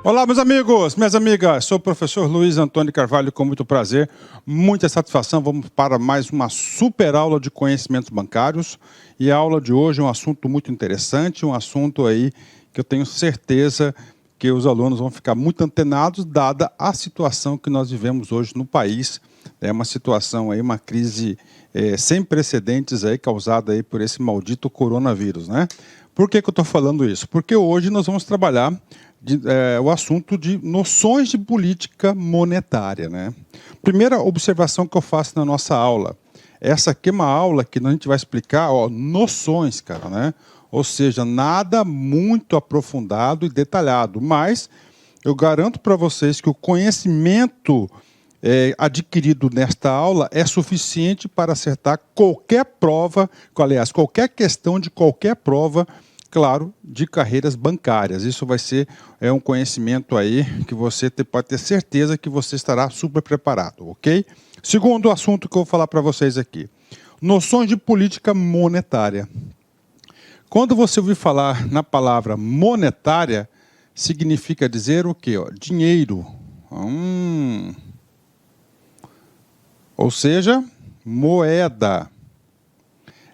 Olá, meus amigos, minhas amigas, sou o professor Luiz Antônio Carvalho, com muito prazer, muita satisfação. Vamos para mais uma super aula de conhecimentos bancários. E a aula de hoje é um assunto muito interessante, um assunto aí que eu tenho certeza que os alunos vão ficar muito antenados, dada a situação que nós vivemos hoje no país. É uma situação aí, uma crise sem precedentes aí, causada aí por esse maldito coronavírus, né? Por que eu estou falando isso? Porque hoje nós vamos trabalhar o assunto de noções de política monetária, né? Primeira observação que eu faço na nossa aula. Essa aqui é uma aula que a gente vai explicar, noções, cara, né? Ou seja, nada muito aprofundado e detalhado, mas eu garanto para vocês que o conhecimento adquirido nesta aula é suficiente para acertar qualquer prova, aliás, qualquer questão de qualquer prova, claro, de carreiras bancárias. Isso vai ser um conhecimento aí que você pode ter certeza que você estará super preparado, ok? Segundo assunto que eu vou falar para vocês aqui, noções de política monetária. Quando você ouvir falar na palavra monetária, significa dizer o quê? Dinheiro. Ou seja, moeda.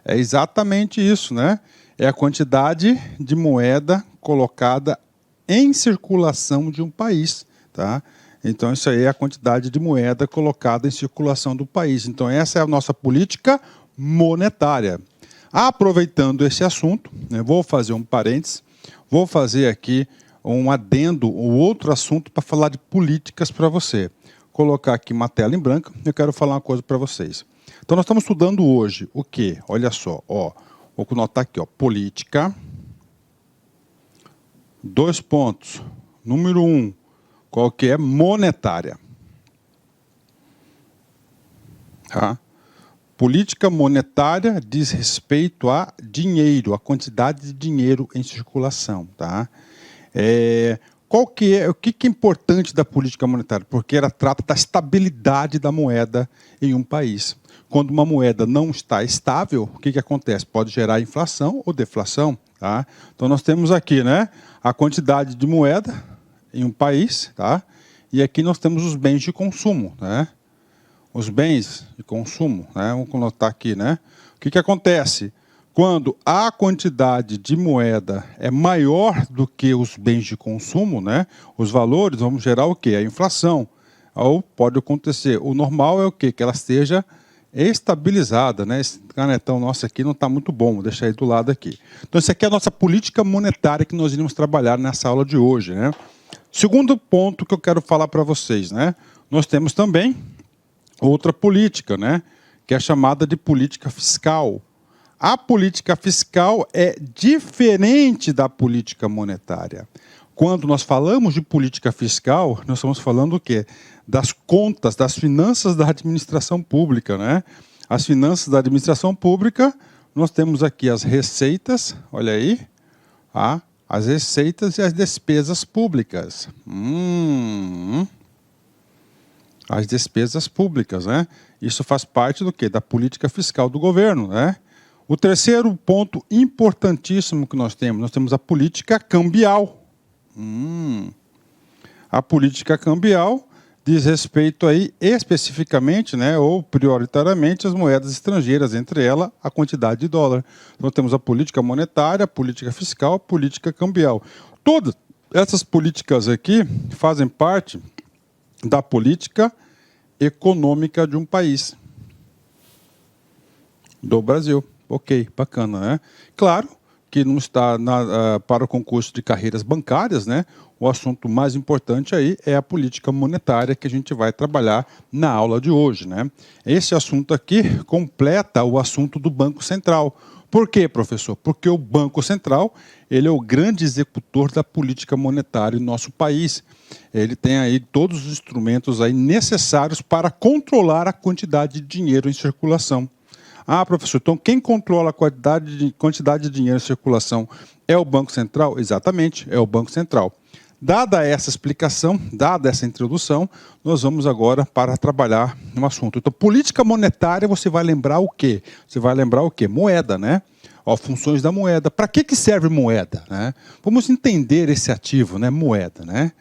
É exatamente isso, né? É a quantidade de moeda colocada em circulação de um país, tá? Então, isso aí é a quantidade de moeda colocada em circulação do país. Então, essa é a nossa política monetária. Aproveitando esse assunto, né, vou fazer um parênteses, vou fazer aqui um adendo, um outro assunto para falar de políticas para você. Colocar aqui uma tela em branco, eu quero falar uma coisa para vocês. Então, nós estamos estudando hoje o quê? Olha só, vou anotar aqui, política, 2 pontos. Número 1, qual que é? Monetária. Tá? Política monetária diz respeito a dinheiro, a quantidade de dinheiro em circulação. Tá? O que é importante da política monetária? Porque ela trata da estabilidade da moeda em um país. Quando uma moeda não está estável, o que acontece? Pode gerar inflação ou deflação. Tá? Então, nós temos aqui, né, a quantidade de moeda em um país, tá? E aqui nós temos os bens de consumo. Né? Os bens de consumo, né? Vamos colocar aqui, né? O que acontece? Quando a quantidade de moeda é maior do que os bens de consumo, né? Os valores vão gerar o quê? A inflação. Ou pode acontecer, o normal é o quê? Que ela esteja estabilizada, né? Esse canetão nosso aqui não está muito bom, vou deixar ele do lado aqui. Então, isso aqui é a nossa política monetária que nós iremos trabalhar nessa aula de hoje, né? Segundo ponto que eu quero falar para vocês, né? Nós temos também outra política, né? Que é chamada de política fiscal. A política fiscal é diferente da política monetária. Quando nós falamos de política fiscal, nós estamos falando o quê? Das contas, das finanças da administração pública, né? As finanças da administração pública, nós temos aqui as receitas, olha aí, as receitas e as despesas públicas. As despesas públicas, né? Isso faz parte do quê? Da política fiscal do governo, né? O terceiro ponto importantíssimo que nós temos a política cambial. A política cambial diz respeito aí especificamente, né, ou prioritariamente às moedas estrangeiras, entre elas a quantidade de dólar. Então temos a política monetária, a política fiscal, a política cambial. Todas essas políticas aqui fazem parte da política econômica de um país, do Brasil. Ok, bacana, né? Claro que não está para o concurso de carreiras bancárias, né? O assunto mais importante aí é a política monetária que a gente vai trabalhar na aula de hoje, né? Esse assunto aqui completa o assunto do Banco Central. Por quê, professor? Porque o Banco Central, ele é o grande executor da política monetária do nosso país. Ele tem aí todos os instrumentos aí necessários para controlar a quantidade de dinheiro em circulação. Professor, então quem controla a quantidade de dinheiro em circulação é o Banco Central? Exatamente, é o Banco Central. Dada essa explicação, dada essa introdução, nós vamos agora para trabalhar no assunto. Então, política monetária, você vai lembrar o quê? Você vai lembrar o quê? Moeda, né? Funções da moeda. Para que serve moeda? Né? Vamos entender esse ativo, né? Moeda, né?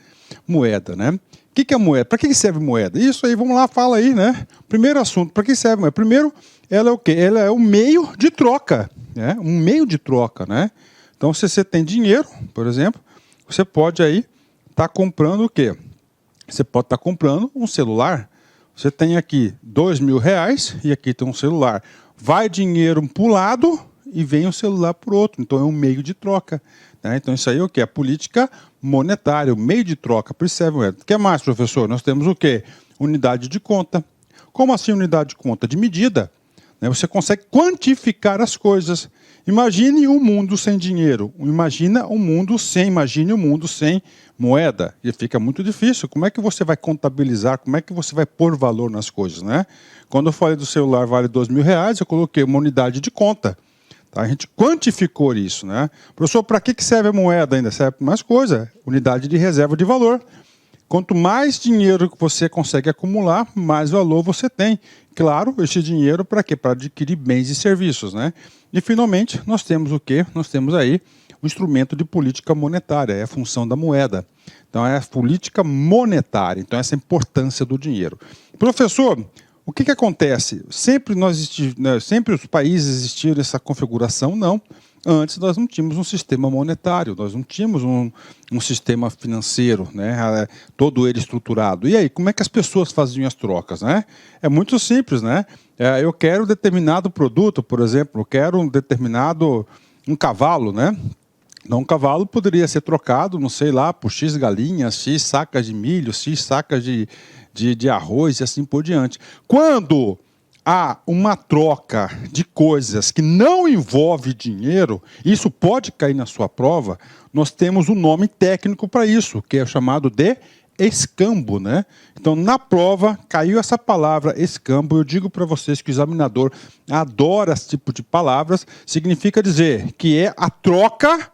moeda, né? O que é moeda? Para que serve moeda? Isso aí, vamos lá, fala aí, né? Primeiro assunto, para que serve moeda? Primeiro, ela é o quê? Ela é um meio de troca, né? Um meio de troca, né? Então, se você tem dinheiro, por exemplo, você pode aí estar comprando o quê? Você pode estar comprando um celular. Você tem aqui R$ 2.000 e aqui tem um celular. Vai dinheiro para um lado e vem o celular por outro. Então, é um meio de troca. Né? Então, isso aí é o quê? A política monetária, o meio de troca. Por isso serve moeda. O que mais, professor? Nós temos o quê? Unidade de conta. Como assim unidade de conta? De medida. Né? Você consegue quantificar as coisas. Imagine um mundo sem dinheiro. Imagine um mundo sem moeda. E fica muito difícil. Como é que você vai contabilizar? Como é que você vai pôr valor nas coisas, né? Quando eu falei do celular vale R$ 2.000, eu coloquei uma unidade de conta. Tá? A gente quantificou isso, né? Professor, para que serve a moeda ainda? Serve para mais coisa. Unidade de reserva de valor. Quanto mais dinheiro que você consegue acumular, mais valor você tem. Claro, esse dinheiro para quê? Para adquirir bens e serviços, né? E, finalmente, nós temos o quê? Nós temos aí o instrumento de política monetária, é a função da moeda. Então, é a política monetária, então essa é a importância do dinheiro. Professor, o que acontece? Sempre os países existiram essa configuração? Não. Antes nós não tínhamos um sistema monetário, nós não tínhamos um sistema financeiro, né, todo ele estruturado. E aí, como é que as pessoas faziam as trocas? Né? É muito simples, né? Eu quero determinado produto, por exemplo, eu quero um cavalo, né? Então, um cavalo poderia ser trocado, não sei lá, por X galinhas, X sacas de milho, X sacas de arroz e assim por diante. Quando há uma troca de coisas que não envolve dinheiro, isso pode cair na sua prova, nós temos um nome técnico para isso, que é chamado de escambo, né? Então, na prova, caiu essa palavra escambo. Eu digo para vocês que o examinador adora esse tipo de palavras. Significa dizer que é a troca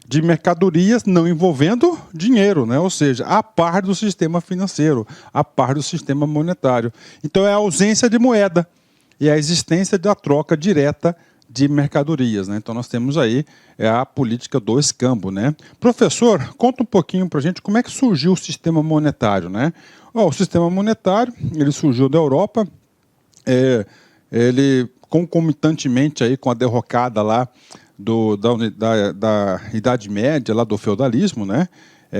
de mercadorias não envolvendo dinheiro, né? Ou seja, a par do sistema financeiro, a par do sistema monetário. Então, é a ausência de moeda e a existência da troca direta de mercadorias, né? Então, nós temos aí a política do escambo, né? Professor, conta um pouquinho para a gente como é que surgiu o sistema monetário, né? O sistema monetário, ele surgiu da Europa, ele concomitantemente aí com a derrocada lá da Idade Média, lá do feudalismo, né?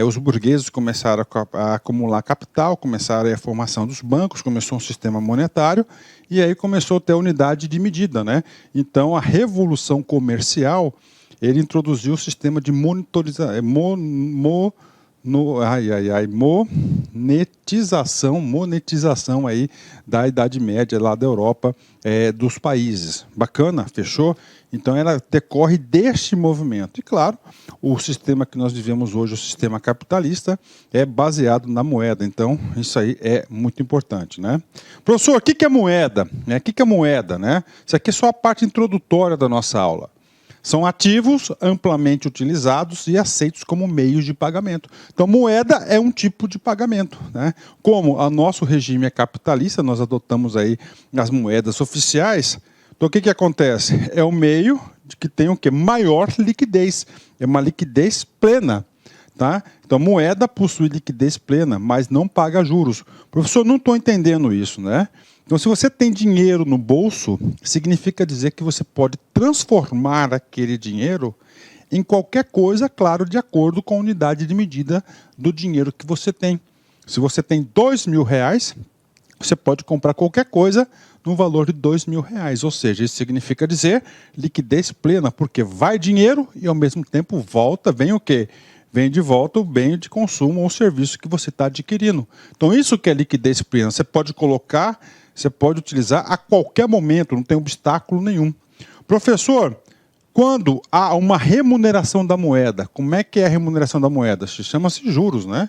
Os burgueses começaram a acumular capital, começaram a formação dos bancos, começou um sistema monetário e aí começou a ter a unidade de medida, né? Então, a Revolução Comercial, ele introduziu o sistema de monetização aí da Idade Média lá da Europa, dos países. Bacana, fechou? Então, ela decorre deste movimento. E, claro, o sistema que nós vivemos hoje, o sistema capitalista, é baseado na moeda. Então, isso aí é muito importante, né? Professor, o que é moeda? O que é moeda, né? Isso aqui é só a parte introdutória da nossa aula. São ativos amplamente utilizados e aceitos como meios de pagamento. Então, moeda é um tipo de pagamento, né? Como o nosso regime é capitalista, nós adotamos aí as moedas oficiais. Então, o que acontece? É o meio que tem o quê? Maior liquidez. É uma liquidez plena. Tá? Então, moeda possui liquidez plena, mas não paga juros. Professor, não estou entendendo isso, né? Então, se você tem dinheiro no bolso, significa dizer que você pode transformar aquele dinheiro em qualquer coisa, claro, de acordo com a unidade de medida do dinheiro que você tem. Se você tem R$ 2.000, você pode comprar qualquer coisa no valor de R$ 2.000. Ou seja, isso significa dizer liquidez plena, porque vai dinheiro e, ao mesmo tempo, volta, vem o quê? Vem de volta o bem de consumo ou serviço que você está adquirindo. Então, isso que é liquidez plena. Você pode colocar, você pode utilizar a qualquer momento, não tem obstáculo nenhum. Professor, quando há uma remuneração da moeda, como é que é a remuneração da moeda? Chama-se juros, né?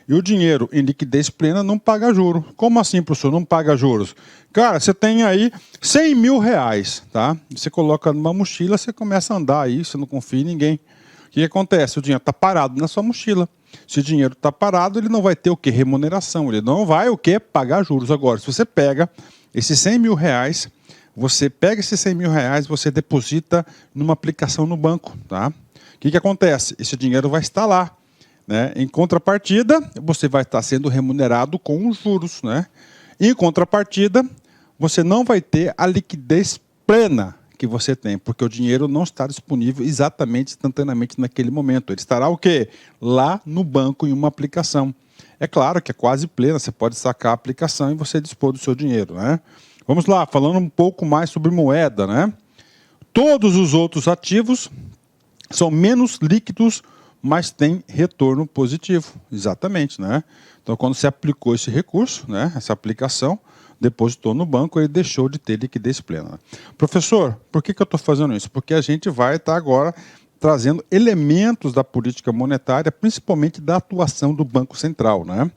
E o dinheiro em liquidez plena não paga juros. Como assim, professor, não paga juros? Cara, você tem aí R$ 100.000, tá? Você coloca numa mochila, você começa a andar aí, você não confia em ninguém. O que acontece? O dinheiro está parado na sua mochila. Se o dinheiro está parado, ele não vai ter o quê? Remuneração. Ele não vai o quê? Pagar juros. Agora, se você pega esses R$ 100.000, você deposita numa aplicação no banco, tá? O que acontece? Esse dinheiro vai estar lá. né? Em contrapartida, você vai estar sendo remunerado com os juros, né? Em contrapartida, você não vai ter a liquidez plena que você tem, porque o dinheiro não está disponível exatamente, instantaneamente naquele momento. Ele estará o quê? Lá no banco em uma aplicação. É claro que é quase plena, você pode sacar a aplicação e você dispor do seu dinheiro, né? Vamos lá, falando um pouco mais sobre moeda, né? Todos os outros ativos são menos líquidos, mas têm retorno positivo. Exatamente, né? Então, quando você aplicou esse recurso, né, essa aplicação, depositou no banco, ele deixou de ter liquidez plena. Professor, por que eu estou fazendo isso? Porque a gente vai estar agora trazendo elementos da política monetária, principalmente da atuação do Banco Central, né?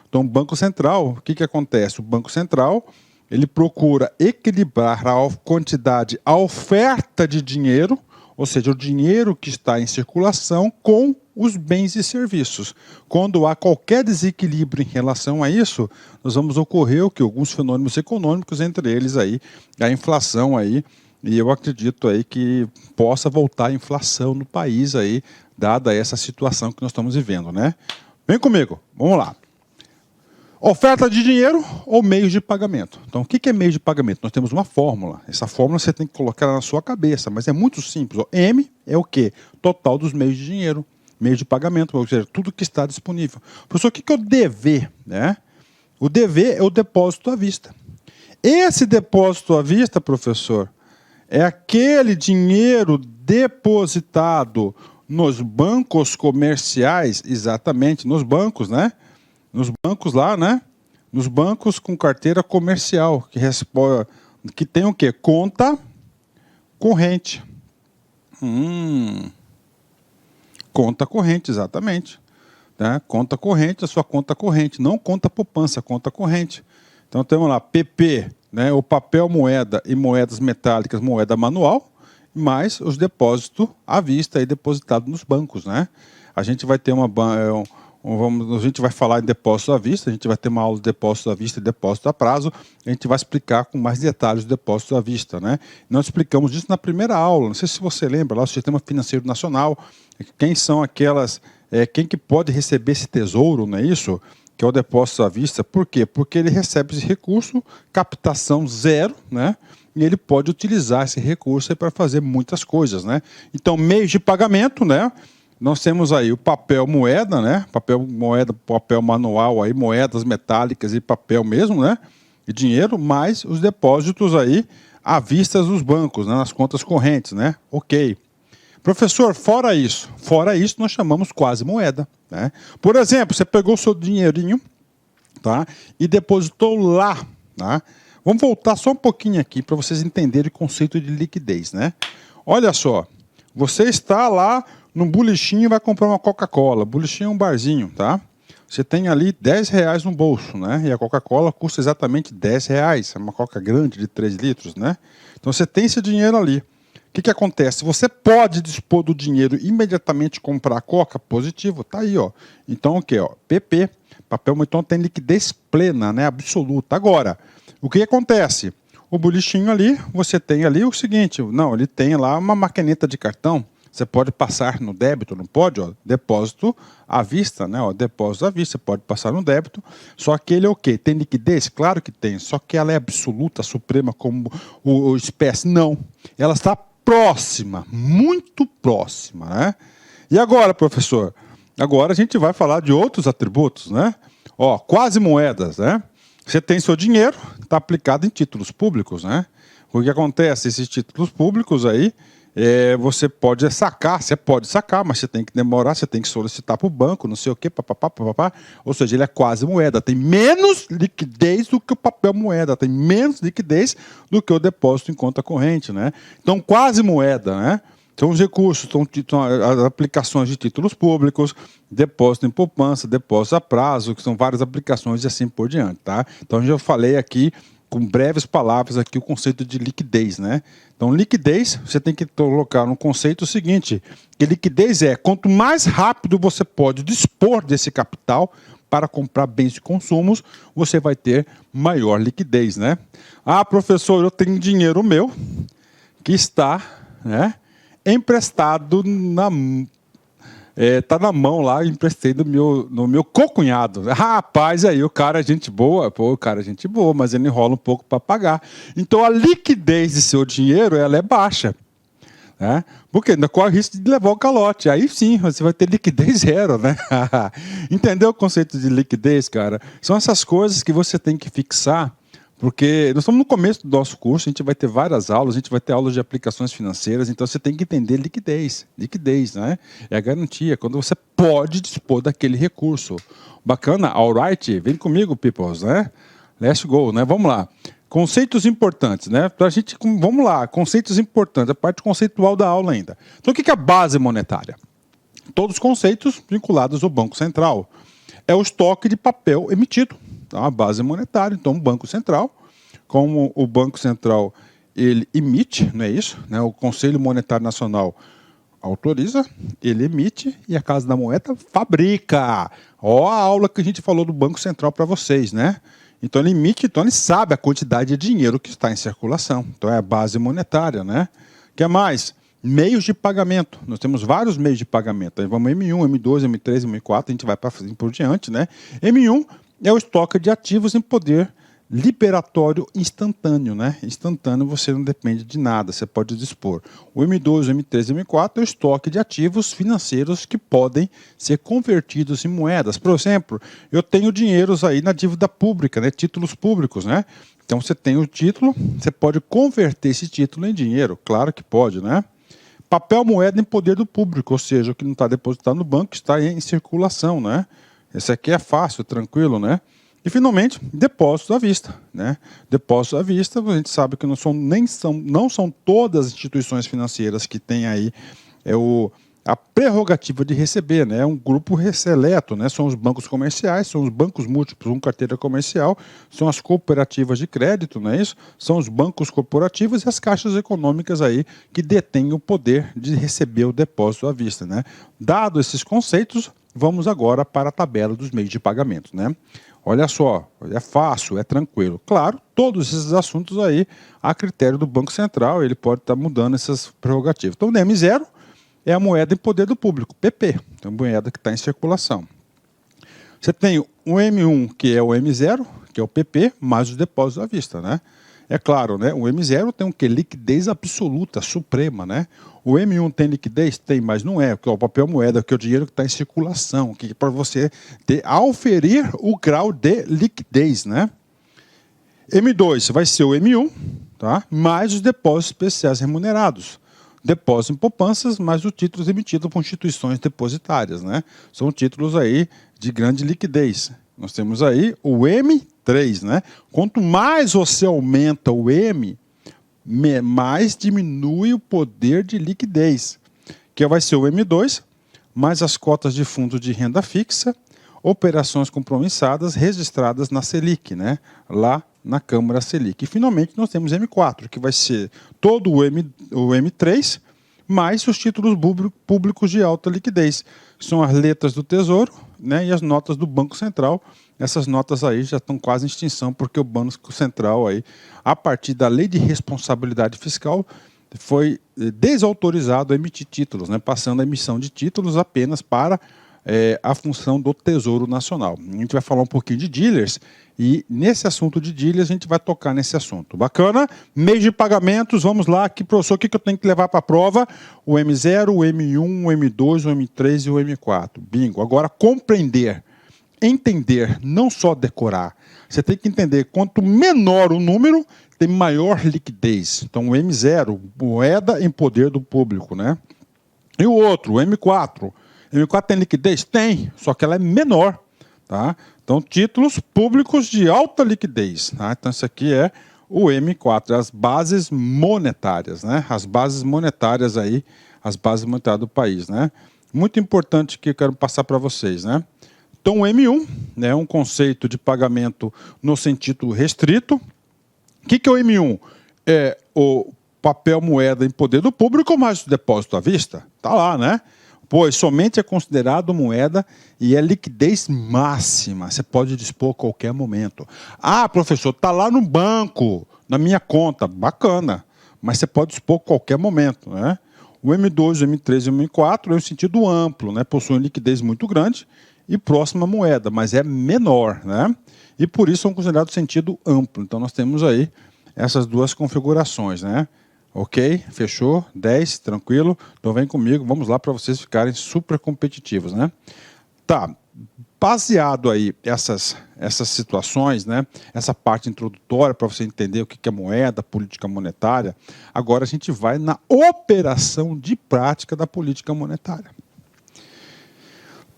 Então, o Banco Central, o que acontece? O Banco Central, ele procura equilibrar a quantidade, a oferta de dinheiro, ou seja, o dinheiro que está em circulação com os bens e serviços. Quando há qualquer desequilíbrio em relação a isso, nós vamos ocorrer o que alguns fenômenos econômicos, entre eles aí a inflação aí, e eu acredito aí que possa voltar a inflação no país aí, dada essa situação que nós estamos vivendo, né? Vem comigo, vamos lá. Oferta de dinheiro ou meios de pagamento. Então, o que é meio de pagamento? Nós temos uma fórmula. Essa fórmula você tem que colocar na sua cabeça, mas é muito simples. M é o quê? Total dos meios de dinheiro, meio de pagamento, ou seja, tudo que está disponível. Professor, o que é o dever? Né? O dever é o depósito à vista. Esse depósito à vista, professor, é aquele dinheiro depositado nos bancos comerciais, exatamente, nos bancos, né? Nos bancos lá, né? Nos bancos com carteira comercial, que tem o quê? Conta corrente. Conta corrente, exatamente. Né? Conta corrente, a sua conta corrente. Não conta poupança, conta corrente. Então temos lá PP, né? O papel moeda e moedas metálicas, moeda manual, mais os depósitos à vista aí depositados nos bancos, né? A gente vai ter a gente vai falar em depósito à vista, a gente vai ter uma aula de depósito à vista e depósito a prazo, a gente vai explicar com mais detalhes o depósito à vista, né? Nós explicamos isso na primeira aula, não sei se você lembra, lá o Sistema Financeiro Nacional, quem são quem que pode receber esse tesouro, não é isso? Que é o depósito à vista, por quê? Porque ele recebe esse recurso, captação zero, né? E ele pode utilizar esse recurso para fazer muitas coisas, né? Então, meios de pagamento, né? Nós temos aí o papel moeda, né? Papel moeda, papel manual, aí, moedas metálicas e papel mesmo, né? E dinheiro, mais os depósitos aí à vista dos bancos, né? Nas contas correntes, né? Ok. Professor, fora isso nós chamamos quase moeda, né? Por exemplo, você pegou o seu dinheirinho, tá? E depositou lá, tá? Vamos voltar só um pouquinho aqui para vocês entenderem o conceito de liquidez, né? Olha só, você está lá num bolichinho e vai comprar uma Coca-Cola. Bolichinho é um barzinho, tá? Você tem ali R$10 no bolso, né? E a Coca-Cola custa exatamente R$10. É uma Coca grande de 3 litros, né? Então você tem esse dinheiro ali. O que acontece? Você pode dispor do dinheiro e imediatamente comprar a Coca? Positivo, tá aí, ó. Então o que? PP, papel então tem liquidez plena, né? Absoluta. Agora, o que acontece? O bolichinho ali, você tem ali o seguinte, não, ele tem lá uma maquineta de cartão. Você pode passar no débito, não pode? Ó, depósito à vista, né? Ó, depósito à vista, você pode passar no débito. Só que ele é o quê? Tem liquidez? Claro que tem. Só que ela é absoluta, suprema, como o espécie? Não. Ela está próxima, muito próxima, né? E agora, professor? Agora a gente vai falar de outros atributos, né? Ó, quase moedas, né? Você tem seu dinheiro, está aplicado em títulos públicos, né? O que acontece? Esses títulos públicos aí, você pode sacar, mas você tem que demorar, você tem que solicitar para o banco, não sei o quê, papapá. Ou seja, ele é quase moeda, tem menos liquidez do que o papel moeda, tem menos liquidez do que o depósito em conta corrente, né? Então, quase moeda, né? São os recursos, são as aplicações de títulos públicos, depósito em poupança, depósito a prazo, que são várias aplicações e assim por diante, tá? Então, eu já falei aqui com breves palavras aqui o conceito de liquidez, né? Então, liquidez, você tem que colocar no conceito o seguinte, que liquidez é, quanto mais rápido você pode dispor desse capital para comprar bens de consumos, você vai ter maior liquidez, né? Ah, professor, eu tenho dinheiro meu que está, né, emprestado Tá na mão lá, emprestei no meu co-cunhado. Rapaz, aí o cara é gente boa, o cara é gente boa, mas ele enrola um pouco para pagar. Então a liquidez de seu dinheiro ela é baixa. Né? Porque ainda corre o risco de levar o calote. Aí sim, você vai ter liquidez zero, né? Entendeu o conceito de liquidez, cara? São essas coisas que você tem que fixar, porque nós estamos no começo do nosso curso, a gente vai ter várias aulas, a gente vai ter aulas de aplicações financeiras, então você tem que entender liquidez. Liquidez, né? É a garantia, quando você pode dispor daquele recurso. Bacana? Alright? Vem comigo, peoples, né? Let's go, né? Vamos lá. Conceitos importantes, né? Pra gente, vamos lá, conceitos importantes, a parte conceitual da aula ainda. Então, o que é a base monetária? Todos os conceitos vinculados ao Banco Central. É o estoque de papel emitido, tá? A base monetária. Então, o Banco Central, como o Banco Central ele emite, não é isso? Né? O Conselho Monetário Nacional autoriza, ele emite e a Casa da Moeda fabrica. Ó a aula que a gente falou do Banco Central para vocês, né? Então ele emite, então ele sabe a quantidade de dinheiro que está em circulação. Então é a base monetária, né? O que mais? Meios de pagamento. Nós temos vários meios de pagamento. Aí vamos M1, M2, M3, M4, a gente vai para por diante, né? M1 é o estoque de ativos em poder liberatório instantâneo, né? Instantâneo você não depende de nada, você pode dispor. O M2, o M3 e o M4 é o estoque de ativos financeiros que podem ser convertidos em moedas. Por exemplo, eu tenho dinheiros aí na dívida pública, né? Títulos públicos, né? Então você tem o título, você pode converter esse título em dinheiro, claro que pode, né? Papel moeda em poder do público, ou seja, o que não está depositado no banco está em circulação, né? Esse aqui é fácil, tranquilo, né? E, finalmente, depósitos à vista, né? Depósitos à vista, a gente sabe que não são todas as instituições financeiras que têm aí a prerrogativa de receber, né? É um grupo seleto, né? São os bancos comerciais, são os bancos múltiplos, carteira comercial, são as cooperativas de crédito, não é isso? São os bancos corporativos e as caixas econômicas aí que detêm o poder de receber o depósito à vista, né? Dado esses conceitos, vamos agora para a tabela dos meios de pagamento, né? Olha só, é fácil, é tranquilo. Claro, todos esses assuntos aí, a critério do Banco Central, ele pode estar mudando essas prerrogativas. Então, o M0 é a moeda em poder do público, PP, é a moeda que está em circulação. Você tem o M1, que é o M0, que é o PP, mais os depósitos à vista, né? É claro, né? O M0 tem o quê? Liquidez absoluta, suprema, né? O M1 tem liquidez? Tem, mas não é, porque é o papel moeda, que é o dinheiro que está em circulação, que é para você auferir o grau de liquidez, né? M2 vai ser o M1, tá? Mais os depósitos especiais remunerados. Depósito em poupanças, mais os títulos emitidos por instituições depositárias, né? São títulos aí de grande liquidez. Nós temos aí o M3, né? Quanto mais você aumenta o M, mais diminui o poder de liquidez, que vai ser o M2, mais as cotas de fundos de renda fixa, operações compromissadas registradas na Selic, né? Lá na Câmara Selic. E, finalmente, nós temos M4, que vai ser todo o M3, mais os títulos públicos de alta liquidez. São as letras do Tesouro, né, e as notas do Banco Central. Essas notas aí já estão quase em extinção, porque o Banco Central, aí, a partir da Lei de Responsabilidade Fiscal, foi desautorizado a emitir títulos, né, passando a emissão de títulos apenas para a função do Tesouro Nacional. A gente vai falar um pouquinho de dealers e nesse assunto de dealers a gente vai tocar nesse assunto. Bacana? Meios de pagamentos, vamos lá. Aqui, professor, o que eu tenho que levar para a prova? O M0, o M1, o M2, o M3 e o M4. Bingo. Agora, compreender, entender, não só decorar. Você tem que entender, quanto menor o número, tem maior liquidez. Então, o M0, moeda em poder do público, né? E o outro, o M4. M4 tem liquidez? Tem, só que ela é menor, tá? Então, títulos públicos de alta liquidez, tá? Então, isso aqui é o M4, as bases monetárias, né? As bases monetárias aí, as bases monetárias do país, né? Muito importante que eu quero passar para vocês, né? Então, o M1, né, é um conceito de pagamento no sentido restrito. O que é o M1? É o papel moeda em poder do público mais o depósito à vista. Tá lá, né? Pois somente é considerado moeda e é liquidez máxima. Você pode dispor a qualquer momento. Ah, professor, está lá no banco, na minha conta. Bacana, mas você pode dispor a qualquer momento, né? O M2, o M3 e o M4 é um sentido amplo, né? Possuem liquidez muito grande e próxima à moeda, mas é menor, né? E por isso são considerados sentido amplo. Então nós temos aí essas duas configurações, né? Ok? Fechou? 10, tranquilo? Então vem comigo, vamos lá para vocês ficarem super competitivos, né? Tá, baseado aí essas situações, né? Essa parte introdutória para você entender o que é moeda, política monetária, agora a gente vai na operação de prática da política monetária.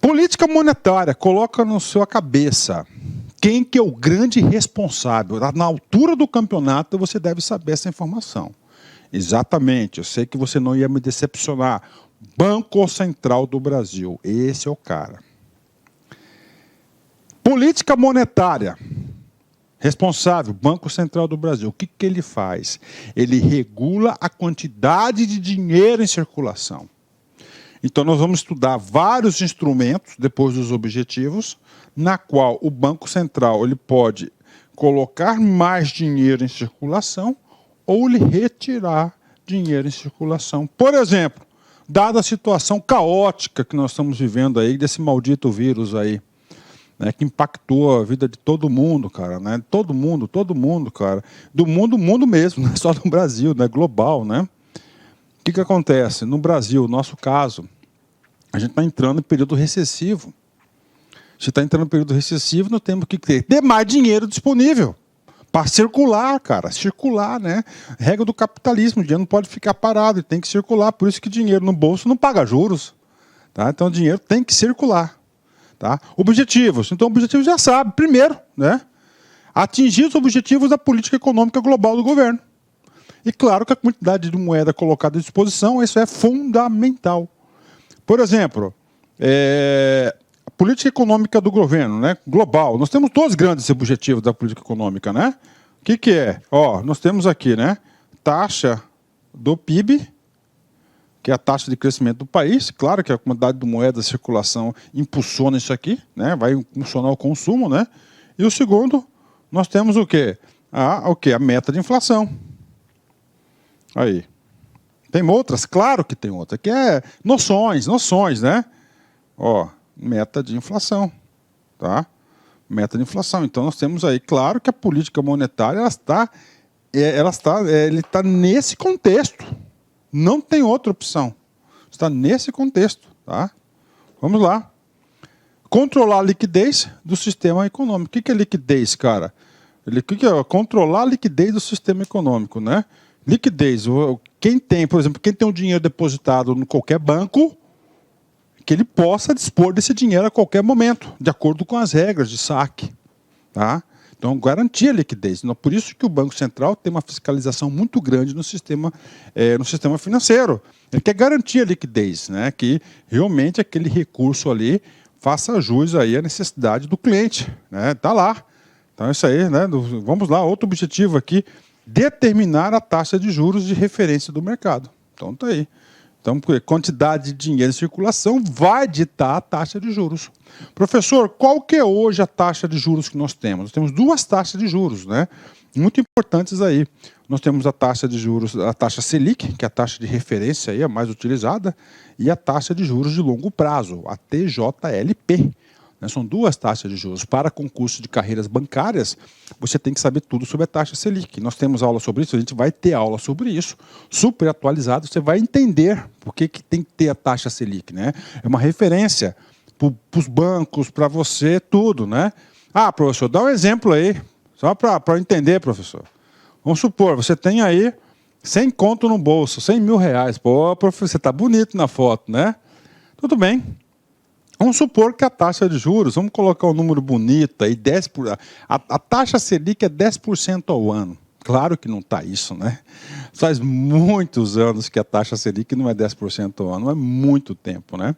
Política monetária, coloca na sua cabeça quem que é o grande responsável. Na altura do campeonato você deve saber essa informação. Exatamente, eu sei que você não ia me decepcionar. Banco Central do Brasil, esse é o cara. Política monetária, responsável, Banco Central do Brasil. O que ele faz? Ele regula a quantidade de dinheiro em circulação. Então, nós vamos estudar vários instrumentos, depois dos objetivos, na qual o Banco Central ele pode colocar mais dinheiro em circulação ou lhe retirar dinheiro em circulação. Por exemplo, dada a situação caótica que nós estamos vivendo aí, desse maldito vírus aí, né, que impactou a vida de todo mundo, cara, né? Todo mundo, cara. Do mundo mesmo, não é só do Brasil, né? Global, né? O que acontece? No Brasil, no nosso caso, a gente está entrando em período recessivo. Se está entrando em período recessivo, nós temos que ter mais dinheiro disponível para circular, cara. Circular, né? Regra do capitalismo, o dinheiro não pode ficar parado, ele tem que circular. Por isso que dinheiro no bolso não paga juros. Tá? Então, o dinheiro tem que circular. Tá? Objetivos. Então, objetivos já sabe. Primeiro, né? Atingir os objetivos da política econômica global do governo. E claro que a quantidade de moeda colocada à disposição, isso é fundamental. Por exemplo, a política econômica do governo, né? Global. Nós temos dois grandes objetivos da política econômica, né? O que é? Ó, nós temos aqui, né? Taxa do PIB, que é a taxa de crescimento do país. Claro que a quantidade de moeda, a circulação, impulsiona isso aqui, né? Vai impulsionar o consumo, né? E o segundo, nós temos o quê? A meta de inflação. Aí. Tem outras? Claro que tem outras. Que é noções, né? Ó, meta de inflação, tá? Meta de inflação. Então nós temos aí, claro que a política monetária ele está nesse contexto. Não tem outra opção. Está nesse contexto, tá? Vamos lá. Controlar a liquidez do sistema econômico. O que é liquidez, cara? O que é controlar a liquidez do sistema econômico, né? Liquidez. Quem tem, por exemplo, quem tem um dinheiro depositado em qualquer banco, que ele possa dispor desse dinheiro a qualquer momento, de acordo com as regras de saque, tá? Então, garantir a liquidez. Por isso que o Banco Central tem uma fiscalização muito grande no sistema financeiro. Ele quer garantir a liquidez, né? Que realmente aquele recurso ali faça jus aí à necessidade do cliente, né? Tá lá. Então, isso aí, né? Vamos lá, outro objetivo aqui, determinar a taxa de juros de referência do mercado. Então, tá aí. Então, quantidade de dinheiro em circulação vai ditar a taxa de juros. Professor, qual que é hoje a taxa de juros que nós temos? Nós temos duas taxas de juros, né? Muito importantes aí. Nós temos a taxa de juros, a taxa Selic, que é a taxa de referência aí, a mais utilizada, e a taxa de juros de longo prazo, a TJLP. São duas taxas de juros. Para concurso de carreiras bancárias, você tem que saber tudo sobre a taxa Selic. Nós temos aula sobre isso, a gente vai ter aula sobre isso, super atualizado, você vai entender por que tem que ter a taxa Selic, né? É uma referência para os bancos, para você, tudo, né? Ah, professor, dá um exemplo aí, só para eu entender, professor. Vamos supor, você tem aí 100 conto no bolso, 100 mil reais. Pô, professor, você está bonito na foto, né? Tudo bem. Vamos supor que a taxa de juros, vamos colocar um número bonito aí, 10%, a taxa Selic é 10% ao ano. Claro que não está isso, né? Faz muitos anos que a taxa Selic não é 10% ao ano, é muito tempo, né?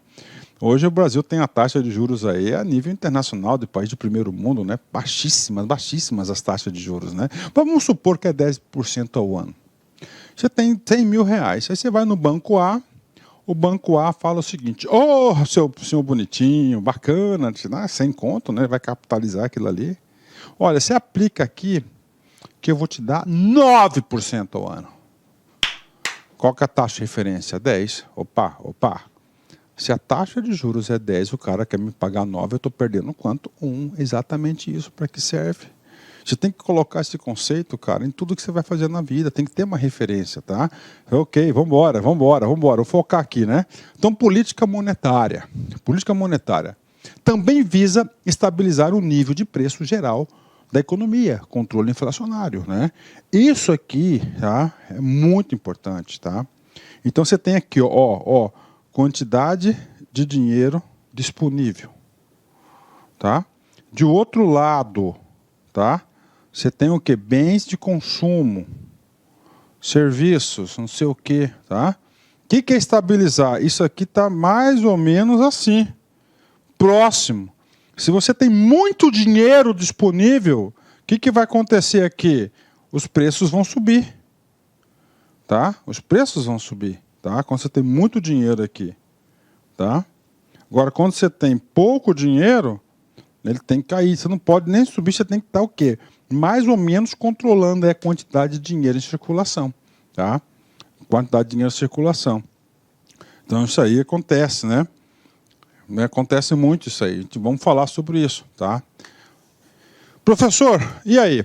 Hoje o Brasil tem a taxa de juros aí a nível internacional, de país de primeiro mundo, né? Baixíssimas as taxas de juros, né? Vamos supor que é 10% ao ano. Você tem 100 mil reais, aí você vai no banco A, o banco A fala o seguinte: seu senhor bonitinho, bacana, 100 conto, né? Vai capitalizar aquilo ali. Olha, você aplica aqui que eu vou te dar 9% ao ano. Qual que é a taxa de referência? 10. Opa. Se a taxa de juros é 10, o cara quer me pagar 9, eu estou perdendo quanto? 1. Exatamente isso. Para que serve? Você tem que colocar esse conceito, cara, em tudo que você vai fazer na vida. Tem que ter uma referência, tá? Ok, vamos embora. Vou focar aqui, né? Então, política monetária. Política monetária também visa estabilizar o nível de preço geral da economia, controle inflacionário, né? Isso aqui, tá, é muito importante, tá? Então, você tem aqui, ó, quantidade de dinheiro disponível, tá? De outro lado, tá? Você tem o quê? Bens de consumo, serviços, não sei o quê, tá? O que é estabilizar? Isso aqui está mais ou menos assim, próximo. Se você tem muito dinheiro disponível, o que vai acontecer aqui? Os preços vão subir, tá? Os preços vão subir, tá? Quando você tem muito dinheiro aqui, tá? Agora, quando você tem pouco dinheiro, ele tem que cair. Você não pode nem subir, você tem que estar o quê? Mais ou menos controlando a quantidade de dinheiro em circulação, tá? Quantidade de dinheiro em circulação. Então, isso aí acontece, né? Acontece muito isso aí. Vamos falar sobre isso, tá? Professor, e aí?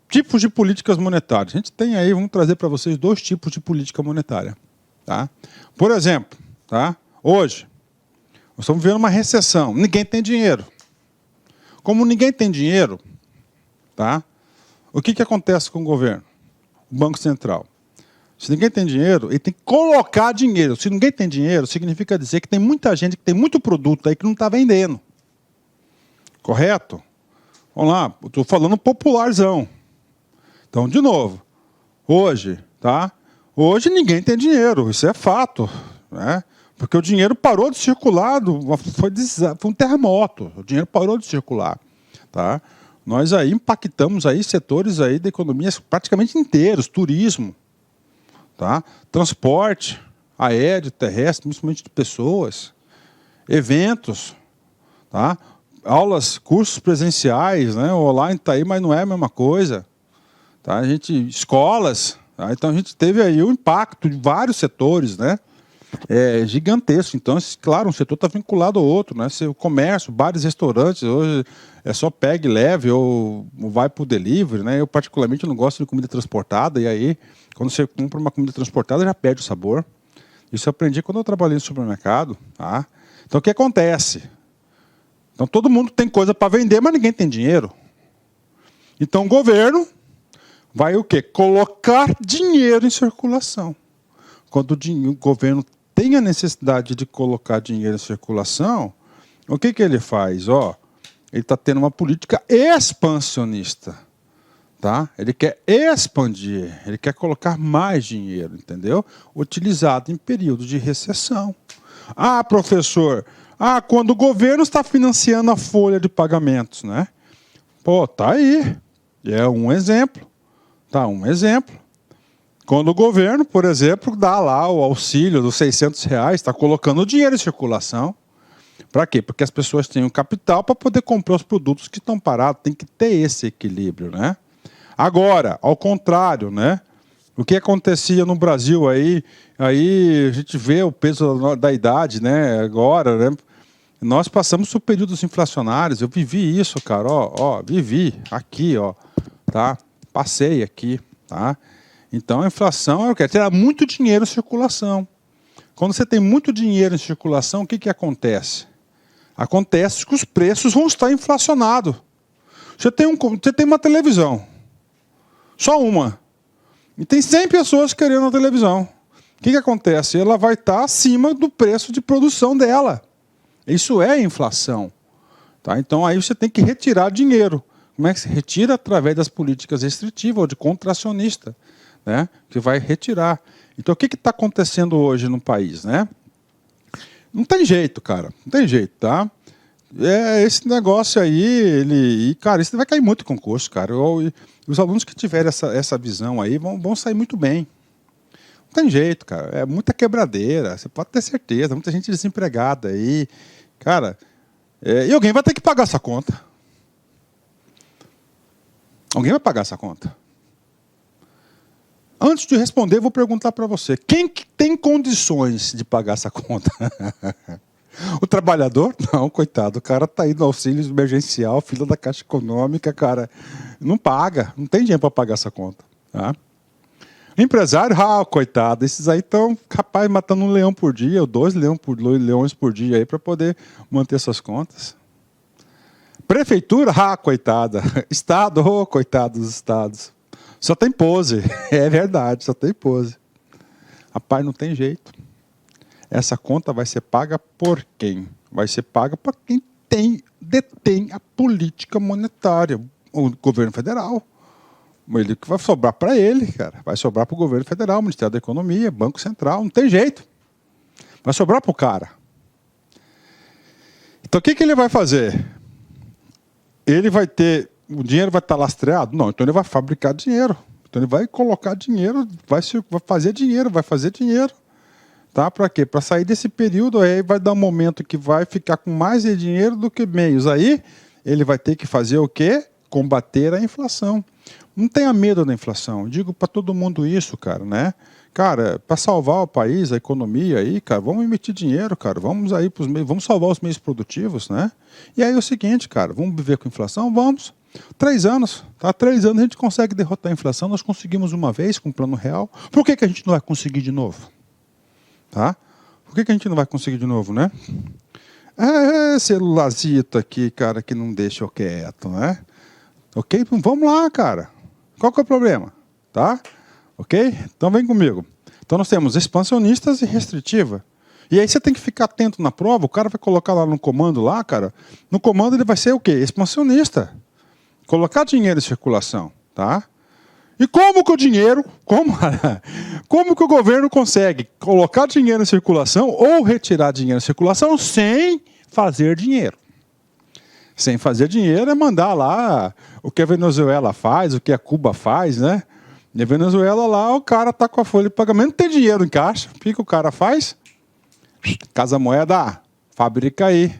Tipos de políticas monetárias. A gente tem aí, vamos trazer para vocês 2 tipos de política monetária, tá? Por exemplo, tá? Hoje, nós estamos vivendo uma recessão. Ninguém tem dinheiro. Como ninguém tem dinheiro, tá? O que acontece com o governo? O Banco Central. Se ninguém tem dinheiro, ele tem que colocar dinheiro. Se ninguém tem dinheiro, significa dizer que tem muita gente que tem muito produto aí que não está vendendo. Correto? Vamos lá, estou falando popularzão. Então, de novo, hoje, tá? Hoje ninguém tem dinheiro, isso é fato, né? Porque o dinheiro parou de circular, foi um terremoto, o dinheiro parou de circular, tá? Nós aí impactamos aí setores aí da economia praticamente inteiros, turismo, tá? Transporte aéreo, terrestre, principalmente de pessoas, eventos, tá? Aulas, cursos presenciais, né? O online está aí, mas não é a mesma coisa, tá? Escolas, tá? Então a gente teve aí o impacto de vários setores, né? Gigantesco. Então, claro, um setor está vinculado ao outro, né? O comércio, bares, restaurantes, hoje é só pegue, leve ou vai para o delivery, né? Eu particularmente não gosto de comida transportada, e aí, quando você compra uma comida transportada, já perde o sabor. Isso eu aprendi quando eu trabalhei no supermercado, tá? Então, o que acontece? Então, todo mundo tem coisa para vender, mas ninguém tem dinheiro. Então, o governo vai o quê? Colocar dinheiro em circulação. Quando o governo tem a necessidade de colocar dinheiro em circulação, o que ele faz? Ele está tendo uma política expansionista. Tá? Ele quer expandir, ele quer colocar mais dinheiro, entendeu? Utilizado em período de recessão. Ah, professor, quando o governo está financiando a folha de pagamentos, né? Pô, tá aí. É um exemplo. Tá, um exemplo. Quando o governo, por exemplo, dá lá o auxílio dos R$600, está colocando dinheiro em circulação. Para quê? Porque as pessoas têm o capital para poder comprar os produtos que estão parados. Tem que ter esse equilíbrio, né? Agora, ao contrário, né? O que acontecia no Brasil aí a gente vê o peso da idade, né? Agora, né? Nós passamos por períodos inflacionários. Eu vivi isso, cara. Vivi aqui, tá? Passei aqui, tá? Então, a inflação é o quê? Terá muito dinheiro em circulação. Quando você tem muito dinheiro em circulação, o que acontece? Acontece que os preços vão estar inflacionados. Você tem uma televisão, só uma, e tem 100 pessoas querendo a televisão. O que acontece? Ela vai estar acima do preço de produção dela. Isso é inflação. Tá? Então, aí você tem que retirar dinheiro. Como é que se retira? Através das políticas restritivas ou de contracionista. Né, que vai retirar. Então, o que está acontecendo hoje no país? Né? Não tem jeito, cara. Não tem jeito, tá? Esse negócio aí, cara, isso vai cair muito em concurso, cara. Os alunos que tiverem essa visão aí vão sair muito bem. Não tem jeito, cara. É muita quebradeira, você pode ter certeza. Muita gente desempregada aí. Cara, e alguém vai ter que pagar essa conta. Alguém vai pagar essa conta. antes de responder, eu vou perguntar para você. Quem que tem condições de pagar essa conta? O trabalhador? Não, coitado. O cara está aí no auxílio emergencial, fila da Caixa Econômica, cara. Não paga. Não tem dinheiro para pagar essa conta. Tá? Empresário? Coitado. Esses aí estão, capaz, matando um leão por dia, ou dois leões por dia aí para poder manter suas contas. Prefeitura? Coitada. Estado? Coitado dos estados. Só tem pose. É verdade, só tem pose. Rapaz, não tem jeito. Essa conta vai ser paga por quem? Vai ser paga por quem detém a política monetária, o governo federal. Ele que vai sobrar para ele, cara. Vai sobrar para o governo federal, Ministério da Economia, Banco Central, não tem jeito. Vai sobrar para o cara. Então o que ele vai fazer? Ele vai ter, o dinheiro vai estar lastreado? Não, então ele vai fabricar dinheiro. Então ele vai colocar dinheiro, vai fazer dinheiro. Tá? Para quê? Para sair desse período, aí vai dar um momento que vai ficar com mais dinheiro do que meios. Aí ele vai ter que fazer o quê? Combater a inflação. Não tenha medo da inflação. Eu digo para todo mundo isso, cara, né? Cara, para salvar o país, a economia aí, cara, vamos emitir dinheiro, cara. Vamos aí pros meios, vamos salvar os meios produtivos, né? E aí é o seguinte, cara, vamos viver com inflação? Vamos. 3 anos, tá? 3 anos a gente consegue derrotar a inflação. Nós conseguimos uma vez com o Plano Real. Por que a gente não vai conseguir de novo? Tá? Por que a gente não vai conseguir de novo, né? Celularzito aqui, cara, que não deixa eu quieto, né? Ok? Vamos lá, cara. Qual que é o problema? Tá? Ok? Então vem comigo. Então nós temos expansionistas e restritiva. E aí você tem que ficar atento na prova, o cara vai colocar lá no comando lá, cara. No comando ele vai ser o quê? Expansionista. Colocar dinheiro em circulação, tá? E como que o dinheiro, como que o governo consegue colocar dinheiro em circulação ou retirar dinheiro em circulação sem fazer dinheiro? Sem fazer dinheiro é mandar lá o que a Venezuela faz, o que a Cuba faz, né? E a Venezuela lá, o cara tá com a folha de pagamento, não tem dinheiro em caixa. O que o cara faz? Casa Moeda, fabrica aí.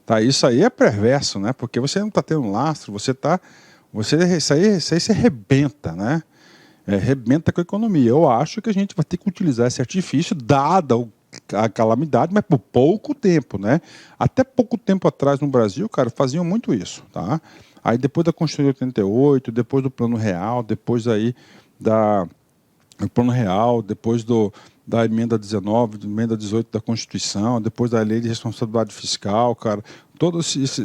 Tá, isso aí é perverso, né? Porque você não está tendo lastro, isso aí se arrebenta, né? Arrebenta com a economia. Eu acho que a gente vai ter que utilizar esse artifício, dada a calamidade, mas por pouco tempo, né? Até pouco tempo atrás no Brasil, cara, faziam muito isso, tá? Aí depois da Constituição de 88, depois do Plano Real, depois aí do Plano Real, depois da emenda 19, da emenda 18 da Constituição, depois da lei de responsabilidade fiscal, cara, toda essa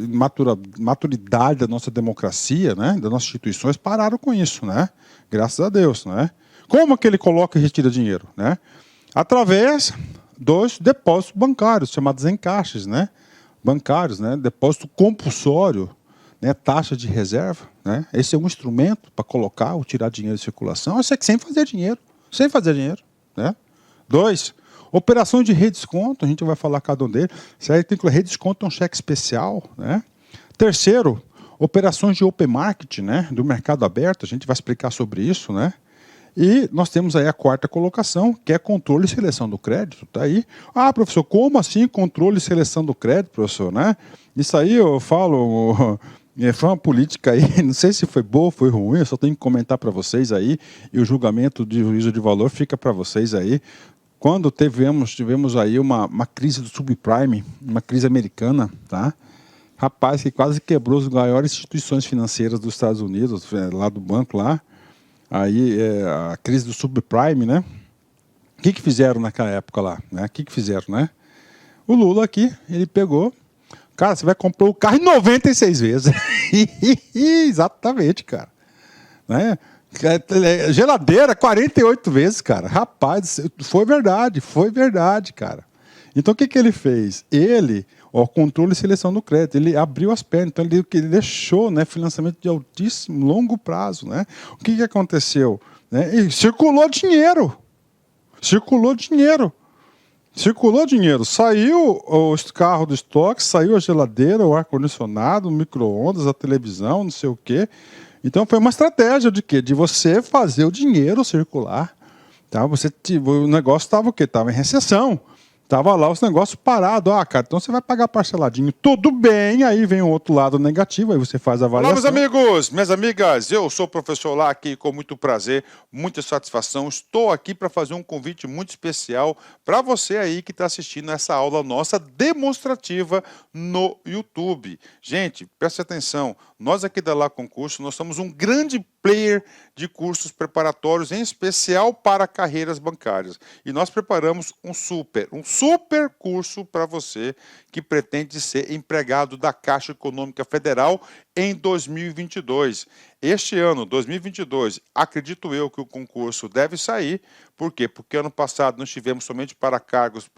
maturidade da nossa democracia, né, das nossas instituições, pararam com isso, né? Graças a Deus, né? Como que ele coloca e retira dinheiro, né? Através dos depósitos bancários, chamados encaixes, né? Bancários, né? Depósito compulsório, né? Taxa de reserva, né? Esse é um instrumento para colocar ou tirar dinheiro de circulação, isso é que sem fazer dinheiro, né? 2, operação de redesconto, a gente vai falar cada um deles. Isso aí tem que redesconto é um cheque especial, né? 3º, operações de open market, né? Do mercado aberto, a gente vai explicar sobre isso, né? E nós temos aí a 4ª colocação, que é controle e seleção do crédito, tá aí. Professor, como assim controle e seleção do crédito, professor, né? Isso aí eu falo, foi uma política aí, não sei se foi boa ou foi ruim, eu só tenho que comentar para vocês aí, e o julgamento de juízo de valor fica para vocês aí. Quando tivemos aí uma crise do subprime, uma crise americana, tá? Rapaz, que quase quebrou as maiores instituições financeiras dos Estados Unidos, lá do banco lá. Aí a crise do subprime, né? O que fizeram naquela época lá? Né? O que fizeram, né? O Lula aqui, ele pegou, cara, você vai comprar o carro em 96 vezes. Exatamente, cara. Né? Geladeira 48 vezes, cara. Rapaz, foi verdade, cara. Então o que ele fez? Controle e seleção do crédito, ele abriu as pernas, então ele deixou, né, financiamento de altíssimo, longo prazo, né? O que aconteceu? Né? E circulou dinheiro, saiu o carro do estoque, saiu a geladeira, o ar-condicionado, o micro-ondas, a televisão, não sei o quê. Então foi uma estratégia de quê? De você fazer o dinheiro circular. Tá? O negócio estava o quê? Estava em recessão. Tava lá os negócios parados. Ah, cara, então você vai pagar parceladinho. Tudo bem, aí vem o outro lado negativo, aí você faz a Olá, meus avaliação. amigos, minhas amigas, eu sou o professor Lac, com muito prazer, muita satisfação. Estou aqui para fazer um convite muito especial para você aí que está assistindo essa aula nossa demonstrativa no YouTube. Gente, preste atenção, nós aqui da Lá Concurso, nós somos um grande player de cursos preparatórios, em especial para carreiras bancárias. E nós preparamos um super curso para você que pretende ser empregado da Caixa Econômica Federal em 2022. Este ano, 2022, acredito eu que o concurso deve sair. Por quê? Porque ano passado nós tivemos somente para cargos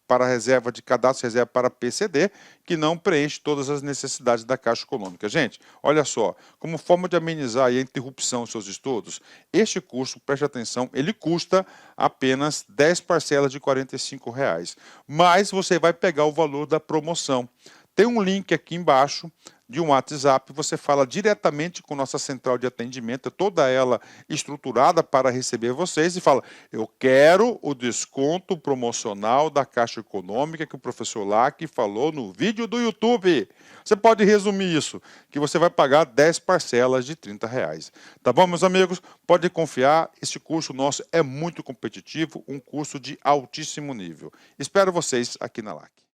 para reserva de cadastro reserva para PCD, que não preenche todas as necessidades da Caixa Econômica. Gente, olha só, como forma de amenizar a interrupção dos seus estudos, este curso, preste atenção, ele custa apenas 10 parcelas de R$ 45, mas você vai pegar o valor da promoção. Tem um link aqui embaixo de um WhatsApp, você fala diretamente com nossa central de atendimento, toda ela estruturada para receber vocês, e fala, eu quero o desconto promocional da Caixa Econômica que o professor Lac falou no vídeo do YouTube. Você pode resumir isso, que você vai pagar 10 parcelas de R$ 30. Tá bom, meus amigos? Pode confiar, esse curso nosso é muito competitivo, um curso de altíssimo nível. Espero vocês aqui na Lac.